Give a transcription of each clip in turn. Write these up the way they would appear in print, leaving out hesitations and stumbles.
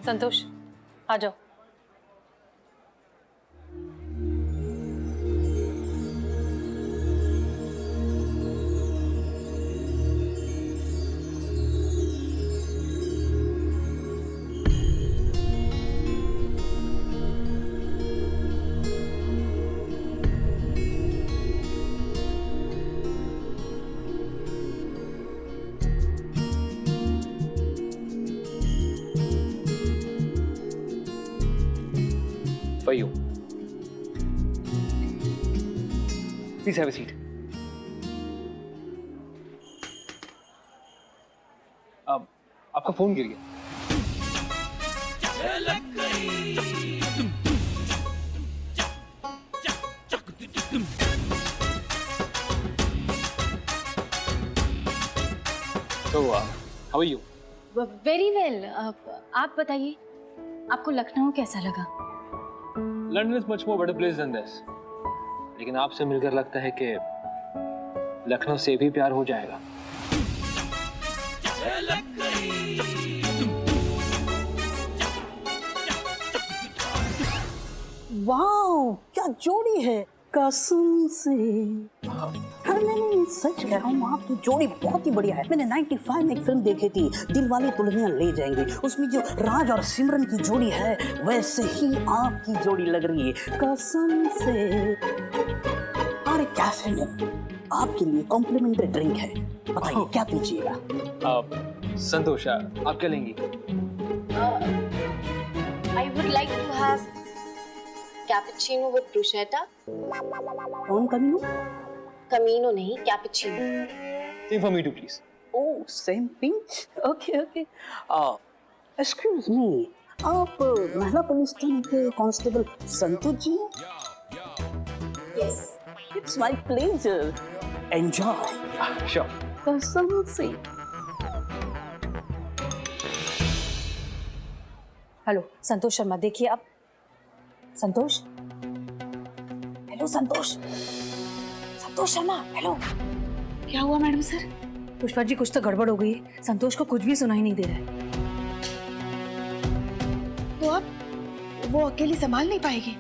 संतोष आ जाओ। For you. Please have a seat. आपका phone गिर गया। So, how are you? Very well. आप बताइए, आपको लखनऊ कैसा लगा? London is much more better place than this. लेकिन आपसे मिलकर लगता है कि लखनऊ से भी प्यार हो जाएगा। वाओ, क्या जोड़ी है कसम से। हाँ, नहीं, सच कह रहा हूँ, आपकी जोड़ी बहुत ही बढ़िया है। मैंने 95 में एक फिल्म देखी थी, दिल वाले दुल्हनिया ले जाएंगे। उसमें जो राज और सिमरन की जोड़ी है, वैसे ही आपकी जोड़ी लग रही है कसम से। अरे कैफे में आपके लिए कॉम्प्लीमेंट्री ड्रिंक है, बताइए क्या पीजिएगा? संतोष, आप क्या लेंगी? I would like to have cappuccino with bruschetta. कौन कमीनो? कमीनो नहीं, cappuccino. Same for me too, please. Oh, same pinch? Okay. Excuse me, आप महिला पुलिस थाने के कांस्टेबल संतोष जी हैं? Yes. It's my pleasure. Enjoy. Sure. कसम से। हेलो संतोष शर्मा, देखिए आप। संतोष, हेलो संतोष शर्मा, हेलो। क्या हुआ मैडम सर? पुष्पा जी, कुछ तो गड़बड़ हो गई है। संतोष को कुछ भी सुनाई नहीं दे रहा है। तो अब वो अकेली संभाल नहीं पाएगी,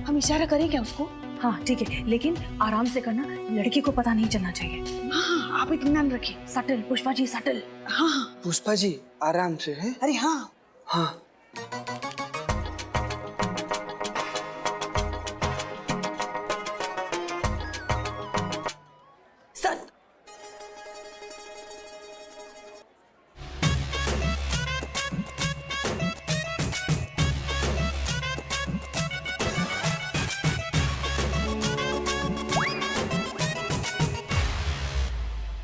हम इशारा करें क्या उसको? हाँ ठीक है, लेकिन आराम से करना, लड़की को पता नहीं चलना चाहिए। हाँ, आप इत्मीनान रखिए। Subtle Pushpa ji, subtle. हाँ। पुष्पा जी आराम से है। अरे हाँ। हाँ।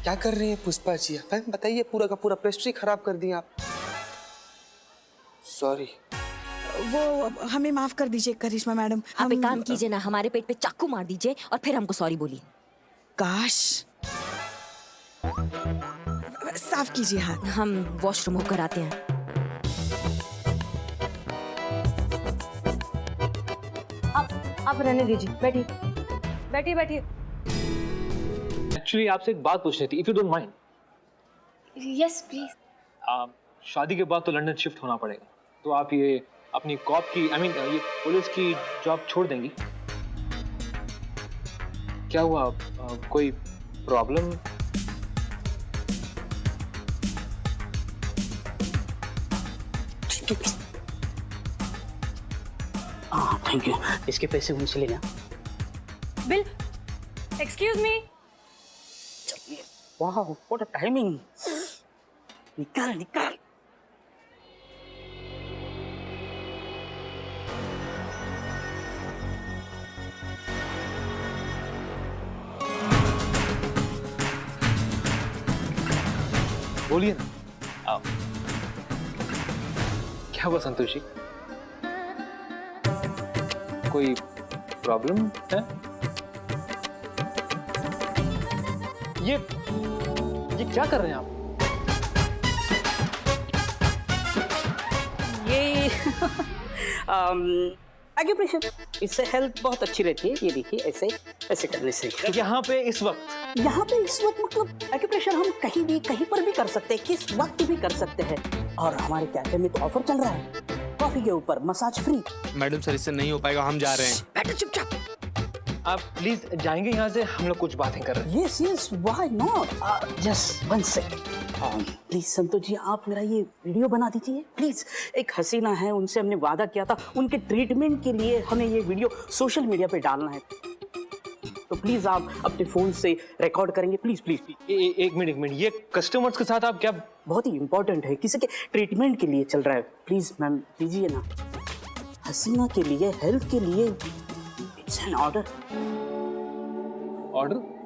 क्या कर रही हैं पुष्पा जी? बताइए, पूरा का पूरा पेस्ट्री खराब कर दिया आप। सॉरी। वो हमें माफ कर दीजिए करिश्मा मैडम। आप एक काम कीजिए ना, हमारे पेट पे चाकू मार दीजिए और फिर हमको सॉरी बोलिए। काश। साफ कीजिए हाथ। हम वॉशरूम होकर आते हैं। आप रहने दीजिए, बैठिए। Actually, आपसे एक बात पूछनी थी, if you don't mind. Yes please. शादी के बाद तो लंदन शिफ्ट होना पड़ेगा, तो आप ये अपनी कॉप की, ये पुलिस की जॉब छोड़ देंगी? क्या हुआ? कोई प्रॉब्लम? हाँ थैंक यू, इसके पैसे उनसे लेना। Bill, excuse me. वाह, व्हाट अ टाइमिंग। निकाल। बोलिए ना। क्या हुआ संतोष जी? कोई प्रॉब्लम है? ये क्या कर रहे हैं आप? ये एक्यूप्रेशर, इससे हेल्थ बहुत अच्छी रहती है। ये देखिए ऐसे ऐसे करने से। यहाँ पे इस वक्त मतलब एक्यूप्रेशर हम कहीं भी कहीं पर भी कर सकते हैं, किस वक्त भी कर सकते हैं। और हमारे कैफे में तो ऑफर चल रहा है, कॉफी के ऊपर मसाज फ्री। मैडम सर इससे नहीं हो पाएगा, हम जा रहे हैं। बैठो चुपचाप। आप प्लीज जाएंगे यहाँ से, हम लोग कुछ बातें कर रहे हैं। Yes yes, why not. Just one second please. Santosh ji आप मेरा ये वीडियो बना दीजिए प्लीज। एक हसीना है, उनसे हमने वादा किया था, उनके ट्रीटमेंट के लिए हमें ये वीडियो सोशल मीडिया पे डालना है। तो प्लीज आप अपने फोन से रिकॉर्ड करेंगे प्लीज प्लीज प्लीज। एक मिनट, ये कस्टमर्स के साथ आप क्या? बहुत ही इंपॉर्टेंट है, किसी के ट्रीटमेंट के लिए चल रहा है। प्लीज मैम दीजिए ना, हसीना के लिए, हेल्थ के लिए। It's an order. Order?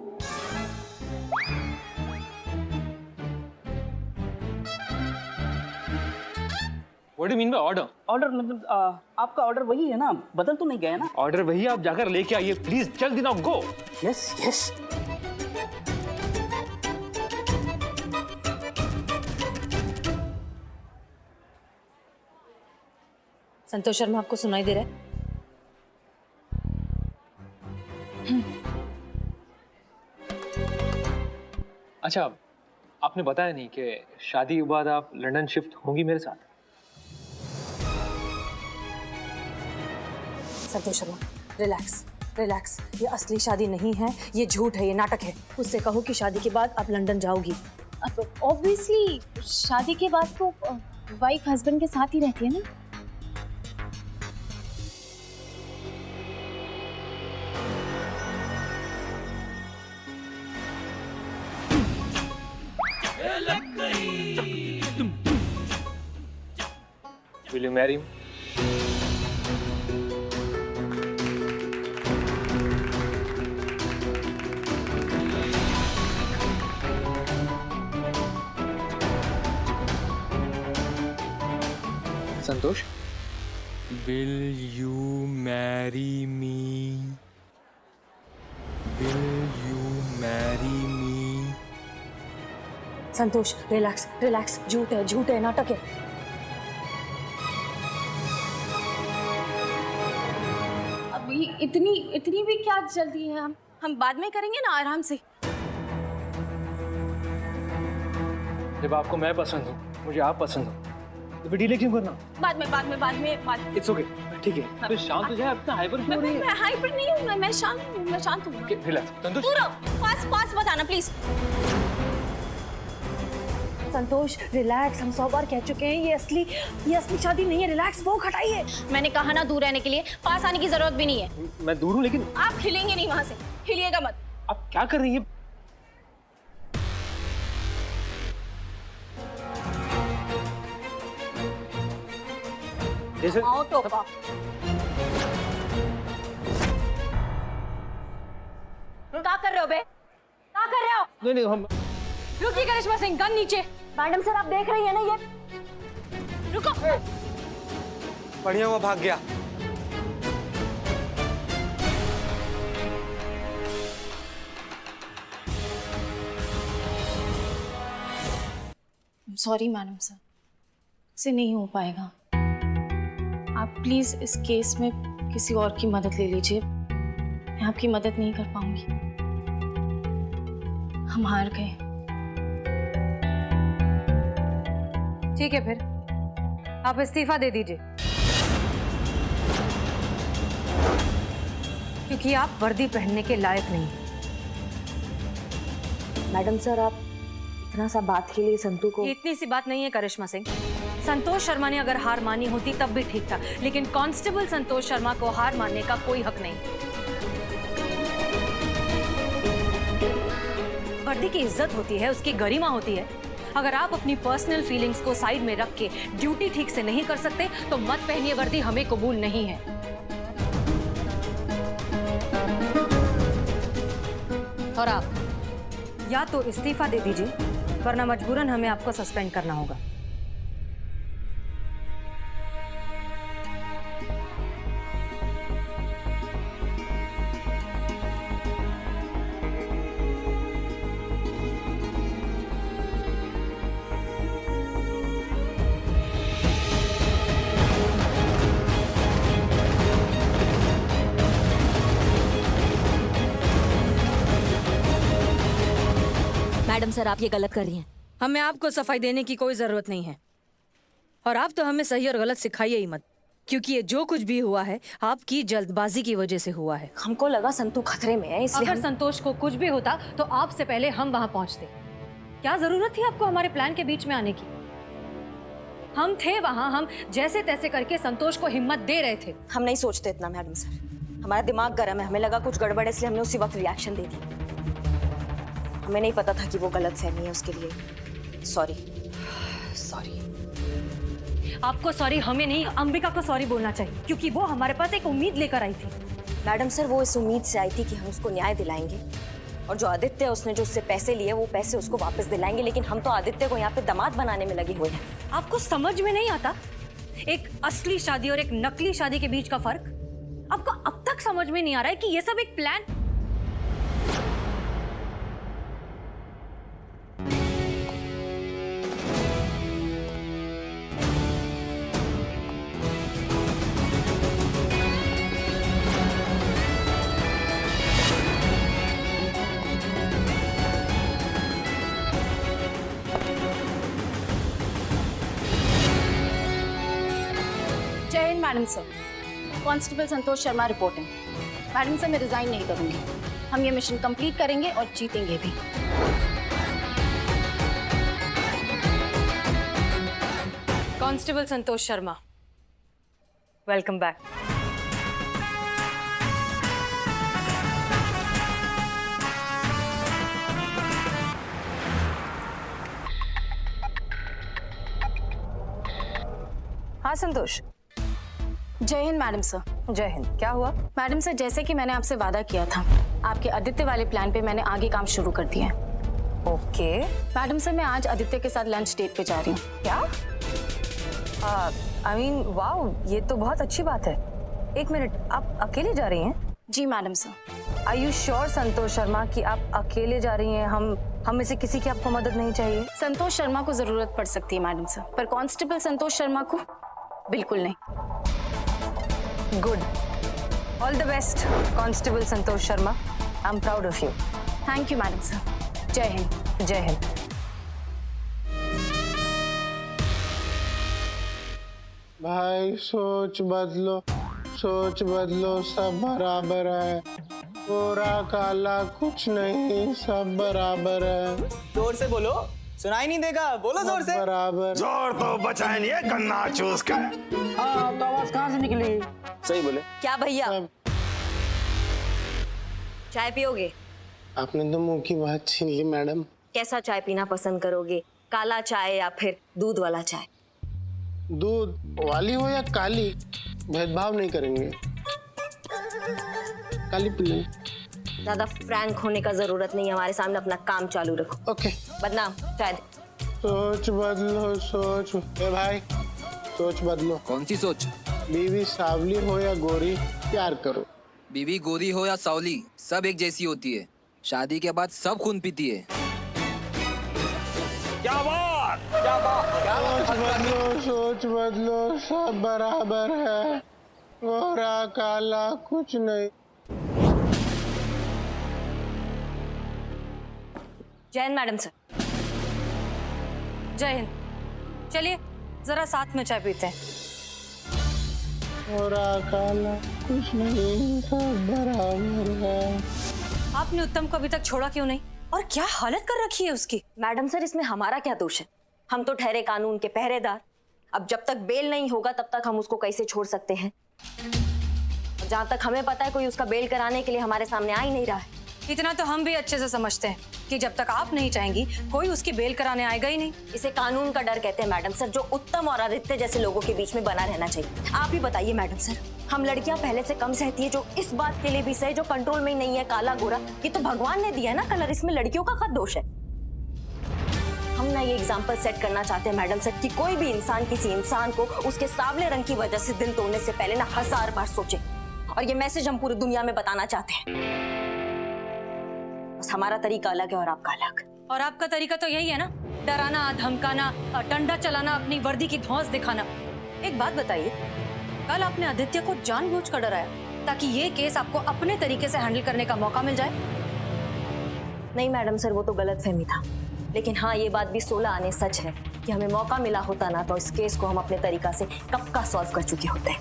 What do you mean by order? Order मतलब आपका ऑर्डर वही है ना, बदल तो नहीं गया ना? ऑर्डर वही, आप जाकर लेके आइए प्लीज, जल्दी ना, go. Yes yes. Santosh Sharma आपको सुनाई दे रहा है? अच्छा, आपने बताया नहीं कि शादी के बाद आप लंदन शिफ्ट होंगी मेरे साथ? संतोष शर्मा रिलैक्स रिलैक्स, ये असली शादी नहीं है, ये झूठ है, ये नाटक है। उससे कहो कि शादी के बाद आप लंदन जाओगी। ऑब्वियसली शादी के बाद तो वाइफ हस्बैंड के साथ ही रहती है ना। Will you marry me? Santosh? Will you marry me? Will you marry me? Santosh relax relax, झूठ है, नाटक है। अभी इतनी भी क्या जल्दी है? हम बाद में करेंगे ना, आराम से। जब आपको मैं पसंद हूँ, मुझे आप पसंद हो, तो फिर डीले क्यों करना? बाद में। इट्स ओके, ठीक है। तो शांत हो जाए, अपना हाइपर क्यों हो रही है? मैं हाइपर नहीं हूँ, मैं शांत हूँ। रिलैक्स। संतोष पास बताना प्लीज। संतोष रिलैक्स, हम 100 बार कह चुके हैं, ये असली शादी नहीं है। रिलैक्स, वो हटाइए। मैंने कहा ना दूर रहने के लिए, पास आने की जरूरत भी नहीं है। मैं दूर हूँ, लेकिन आप हिलेंगे नहीं वहां से, हिलिएगा मत। आप क्या कर रही हैं? जैसे टोपा। क्या कर रहे हो बे? क्या कर रहे हो? नहीं, हम रुकिए करिश्मा सिंह, गन नीचे। मैडम सर आप देख रही हैं ना ये? रुको। बढ़िया हुआ भाग गया। सॉरी मैडम सर, से नहीं हो पाएगा। आप प्लीज इस केस में किसी और की मदद ले लीजिए। मैं आपकी मदद नहीं कर पाऊंगी, हम हार गए। ठीक है, फिर आप इस्तीफा दे दीजिए, क्योंकि आप वर्दी पहनने के लायक नहीं हैं। मैडम सर आप इतना सा बात के लिए संतू को। ये इतनी सी बात नहीं है करिश्मा सिंह। संतोष शर्मा ने अगर हार मानी होती तब भी ठीक था, लेकिन कांस्टेबल संतोष शर्मा को हार मानने का कोई हक नहीं। वर्दी की इज्जत होती है, उसकी गरिमा होती है। अगर आप अपनी पर्सनल फीलिंग्स को साइड में रख के ड्यूटी ठीक से नहीं कर सकते तो मत पहनिए वर्दी, हमें कबूल नहीं है। और आप या तो इस्तीफा दे दीजिए, वरना मजबूरन हमें आपको सस्पेंड करना होगा। मैडम सर, आप ये गलत कर रही हैं। हमें आपको सफाई देने की कोई जरूरत नहीं है, और आप तो हमें सही और गलत सिखाइए ही मत, क्योंकि ये जो कुछ भी हुआ है आपकी जल्दबाजी की वजह से हुआ है। हमको लगा संतू खतरे में है, इसलिए अगर संतोष को कुछ भी होता तो आपसे पहले हम वहां पहुंचते। क्या जरूरत थी आपको हमारे प्लान के बीच में आने की? हम थे वहां, हम जैसे तैसे करके संतोष को हिम्मत दे रहे थे। हम नहीं सोचते इतना मैडम सर। हमारा दिमाग गर्म है, हमें लगा कुछ गड़बड़ है, इसलिए हमने उसी वक्त रिएक्शन दे दी। हमें नहीं पता था कि वो गलत फहमी है, उसके लिए सॉरी। आपको सॉरी हमें नहीं, अंबिका को सॉरी बोलना चाहिए, क्योंकि वो हमारे पास एक उम्मीद लेकर आई थी। मैडम सर, वो इस उम्मीद से आई थी कि हम उसको न्याय दिलाएंगे, और जो आदित्य उसने जो उससे पैसे लिए वो पैसे उसको वापस दिलाएंगे। लेकिन हम तो आदित्य को यहाँ पे दामाद बनाने में लगे हुए हैं। आपको समझ में नहीं आता एक असली शादी और एक नकली शादी के बीच का फर्क? आपको अब तक समझ में नहीं आ रहा है कि ये सब एक प्लान। जय Hind madam sir. Constable Santosh Sharma reporting. Madam sir, मैं रिजाइन नहीं करूंगी। हम ये मिशन कंप्लीट करेंगे और जीतेंगे भी। Constable Santosh Sharma, welcome back. हाँ संतोष। जय हिंद मैडम सर। जय हिंद। क्या हुआ? मैडम सर, जैसे कि मैंने आपसे वादा किया था, आपके आदित्य वाले प्लान पे मैंने आगे काम शुरू कर दिया है। ओके। मैडम सर, मैं आज आदित्य के साथ लंच डेट पे जा रही हूँ। क्या? आई मीन वाओ, ये तो बहुत अच्छी बात है। एक मिनट, आप अकेले जा रही हैं? जी madam sir. Are you sure Santosh Sharma कि आप अकेले जा रही हैं? हम में से किसी की आपको मदद नहीं चाहिए? संतोष शर्मा को जरूरत पड़ सकती है मैडम सर, पर कांस्टेबल संतोष शर्मा को बिल्कुल नहीं। Good, all the best constable Santosh Sharma. I am proud of you. Thank you madam sir. जय हिंद। जय हिंद। भाई सोच बदलो, सोच बदलो, सब बराबर है। गोरा काला कुछ नहीं, सब बराबर है। जोर से बोलो, सुनाई नहीं देगा, बोलो जोर से। बराबर। जोर तो बचा नहीं है गन्ना चूस कर। हाँ, तो आवाज कहाँ से निकली? सही बोले। क्या भैया, चाय पियोगे? आपने तो मुंह की बात छीन ली मैडम। कैसा चाय पीना पसंद करोगे, काला चाय या फिर दूध वाला चाय? दूध वाली हो या काली, भेदभाव नहीं करेंगे। काली पी लें। ज्यादा फ्रैंक होने का जरूरत नहीं है, हमारे सामने अपना काम चालू रखो। ओके। बदनाम, चाय दे। सोच बदलो, सोच। ए भाई, सोच बदलो। कौन सी सोच? बीवी सावली हो या गोरी, प्यार करो। बीवी गोरी हो या सावली, सब एक जैसी होती है। शादी के बाद सब खून पीती है। क्या बात, क्या बात, क्या सोच बदलो, सोच बदलो, सब बराबर है। गोरा काला कुछ नहीं। जय हिंद मैडम सर। जय हिंद। चलिए जरा साथ में चाय पीते हैं। गोरा काला कुछ नहीं, सब बराबर है। आपने उत्तम को अभी तक छोड़ा क्यों नहीं? और क्या हालत कर रखी है उसकी? मैडम सर, इसमें हमारा क्या दोष है? हम तो ठहरे कानून के पहरेदार। अब जब तक बेल नहीं होगा तब तक हम उसको कैसे छोड़ सकते हैं? जहाँ तक हमें पता है कोई उसका बेल कराने के लिए हमारे सामने आ ही नहीं रहा है। इतना तो हम भी अच्छे से समझते हैं कि जब तक आप नहीं चाहेंगी कोई उसकी बेल कराने आएगा ही नहीं। इसे कानून का डर कहते हैं मैडम सर, जो उत्तम और आदित्य जैसे लोगों के बीच में बना रहना चाहिए। आप ही बताइए मैडम सर, हम लड़कियां पहले से कम सहती है, जो इस बात के लिए भी सहे जो कंट्रोल में ही नहीं है, काला गोरा। ये तो भगवान ने दिया है ना कलर, इसमें लड़कियों का खत दोष है। हम ना ये एग्जाम्पल सेट करना चाहते हैं मैडम सर कि कोई भी इंसान किसी इंसान को उसके सांवले रंग की वजह से दिल तोड़ने से पहले ना 1000 बार सोचे। और ये मैसेज हम पूरी दुनिया में बताना चाहते हैं। बस हमारा तरीका अलग है और आपका अलग। और आपका तरीका तो यही है ना, डराना, धमकाना, डंडा चलाना, अपनी वर्दी की धौंस दिखाना। एक बात बताइए, कल आपने आदित्य को जानबूझकर डराया ताकि ये केस आपको अपने तरीके से हैंडल करने का मौका मिल जाए? नहीं मैडम सर, वो तो गलतफहमी था। लेकिन हाँ, ये बात भी 16 आने सच है कि हमें मौका मिला होता ना तो इस केस को हम अपने तरीका से कब का सॉल्व कर चुके होते।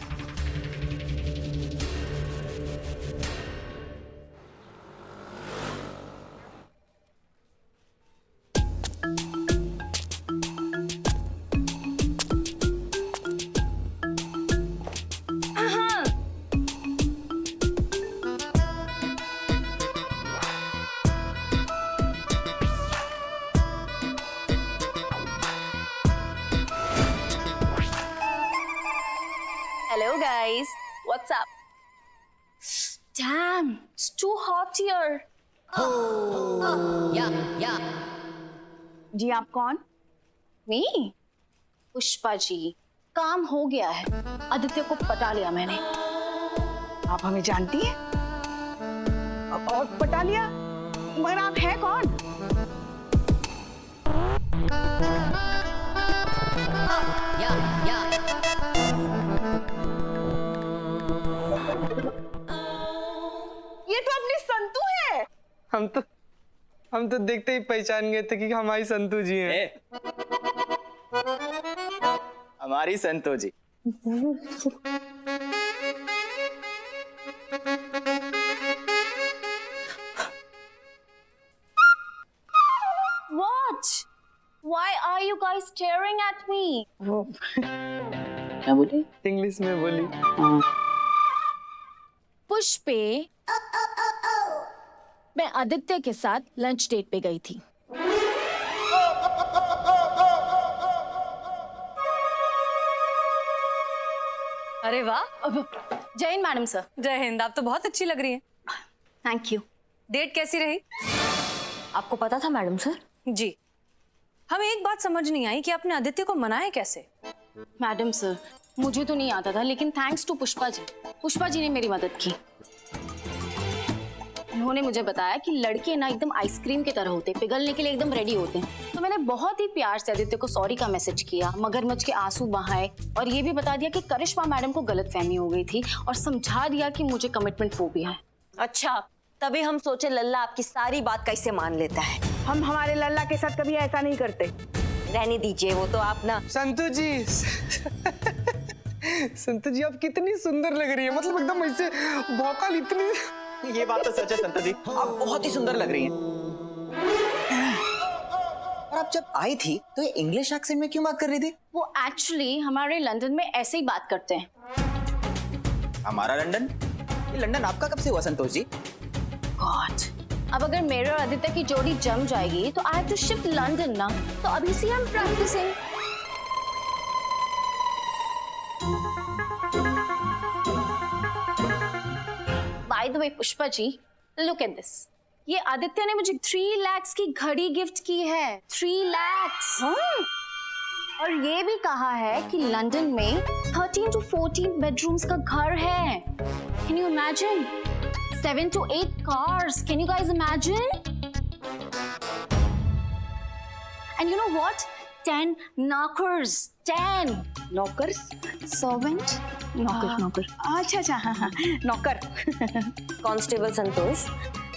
Hello guys, what's up? Damn, it's too hot here. जी आप कौन? मी पुष्पा जी, काम हो गया है, आदित्य को पटा लिया मैंने। आप हमें जानती हैं? और पटा लिया? मगर आप हैं कौन? ये तो अपनी संतू है। हम तो देखते ही पहचान गए थे कि हमारी संतू जी हैं। हमारी संतो जी। What? Why are you guys staring at me? क्या बोले? इंग्लिश में बोली। पुष्पे, मैं आदित्य के साथ लंच डेट पे गई थी। अरे वाह, जय हिंद मैडम सर। जय हिंद। आप तो बहुत अच्छी लग रही हैं। Thank you. डेट कैसी रही? आपको पता था मैडम सर? जी, हमें एक बात समझ नहीं आई कि आपने आदित्य को मनाया कैसे? मैडम सर, मुझे तो नहीं आता था, लेकिन थैंक्स टू पुष्पा जी ने मेरी मदद की। उन्होंने मुझे बताया कि लड़के ना एकदम आइसक्रीम की तरह होते हैं, पिघलने के लिए एकदम रेडी होते हैं। तो मैंने बहुत ही प्यार से आदित्य को सॉरी का मैसेज किया, मगरमच्छ के आंसू बहाए और ये भी बता दिया कि करिश्मा मैडम को गलतफहमी हो गई थी और समझा दिया कि मुझे कमिटमेंट फोबिया है। अच्छा, तभी हम सोचे लल्ला आपकी सारी बात कैसे मान लेता है। हम हमारे लल्ला के साथ कभी ऐसा नहीं करते। रहने दीजिए, वो तो आप ना। संतू जी संतू जी आप कितनी सुंदर लग रही है, मतलब एकदम ऐसे भौकाल इतनी। ये बात तो सच है संतो जी, आप बहुत ही सुंदर लग रही हैं। और आप जब आई थी तो ये इंग्लिश एक्सेंट में क्यों बात कर रही थी? वो एक्चुअली हमारे लंदन में ऐसे ही बात करते हैं। हमारा लंदन? ये लंदन आपका कब से हुआ संतोष जी? गॉड, अब अगर मेरे और आदित्य की जोड़ी जम जाएगी तो I have to shift London ना, तो अभी से हम practicing. By the way Pushpa ji, look at this. ये आदित्य ने मुझे 3 लाख की घड़ी गिफ्ट की है। 3 लाख। और ये भी कहा है कि लंदन में 13 to 14 बेडरूम्स का घर है। Can you imagine? 7 to 8 cars. Can you guys imagine? And you know what? 10 knockers. 10 नौकर्स? servant. नौकर। अच्छा, हाँ, नौकर। कांस्टेबल संतोष,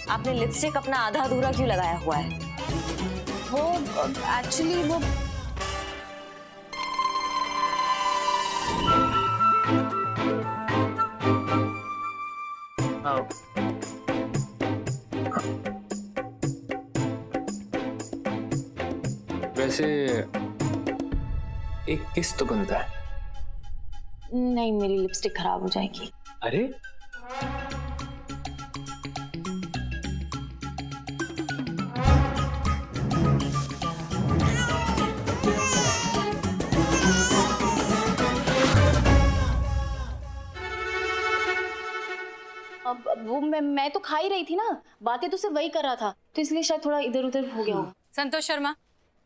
आपने लिपस्टिक अपना आधा अधूरा क्यों लगाया हुआ है? वो एक्चुअली वो वैसे एक किस तो बनता है। नहीं, मेरी लिपस्टिक खराब हो जाएगी। अरे अब वो मैं तो खा ही रही थी ना, बातें तो सिर्फ वही कर रहा था, तो इसलिए शायद थोड़ा इधर उधर हो गया हो। संतोष शर्मा,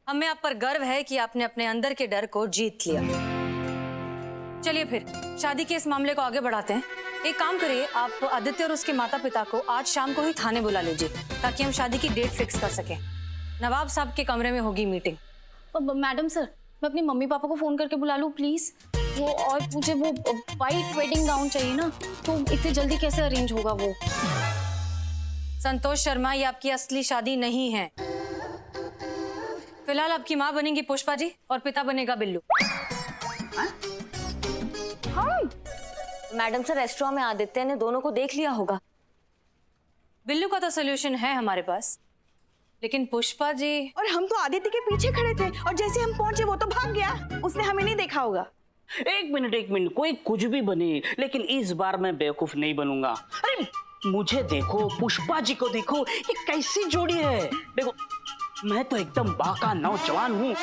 हमें आप पर गर्व है कि आपने अपने अंदर के डर को जीत लिया। चलिए फिर शादी के इस मामले को आगे बढ़ाते हैं। एक काम करिए, आप आदित्य और उसके माता पिता को आज शाम को ही थाने बुला लीजिए ताकि हम शादी की डेट फिक्स कर सकें। नवाब साहब के कमरे में होगी मीटिंग। मैडम सर, मैं अपनी मम्मी पापा को फोन करके बुला लूं प्लीज? वो और मुझे वो वाइट वेडिंग गाउन चाहिए ना, तो इतनी जल्दी कैसे अरेंज होगा वो? संतोष शर्मा, ये आपकी असली शादी नहीं है। फिलहाल आपकी माँ बनेंगी पुष्पा जी और पिता बनेगा बिल्लू। मैडम सर, रेस्टोरेंट में आदित्य ने दोनों को देख लिया होगा। बिल्लू का तो सोल्यूशन है हमारे पास, लेकिन पुष्पा जी। और हम तो आदित्य के पीछे खड़े थे और जैसे हम पहुंचे वो तो भाग गया। उसने हमें नहीं देखा होगा। एक मिनट, कोई कुछ भी बने, लेकिन इस बार मैं बेवकूफ नहीं बनूंगा। अरे मुझे देखो, पुष्पा जी को देखो, ये कैसी जोड़ी है। देखो मैं तो एकदम बाका नौजवान हूँ,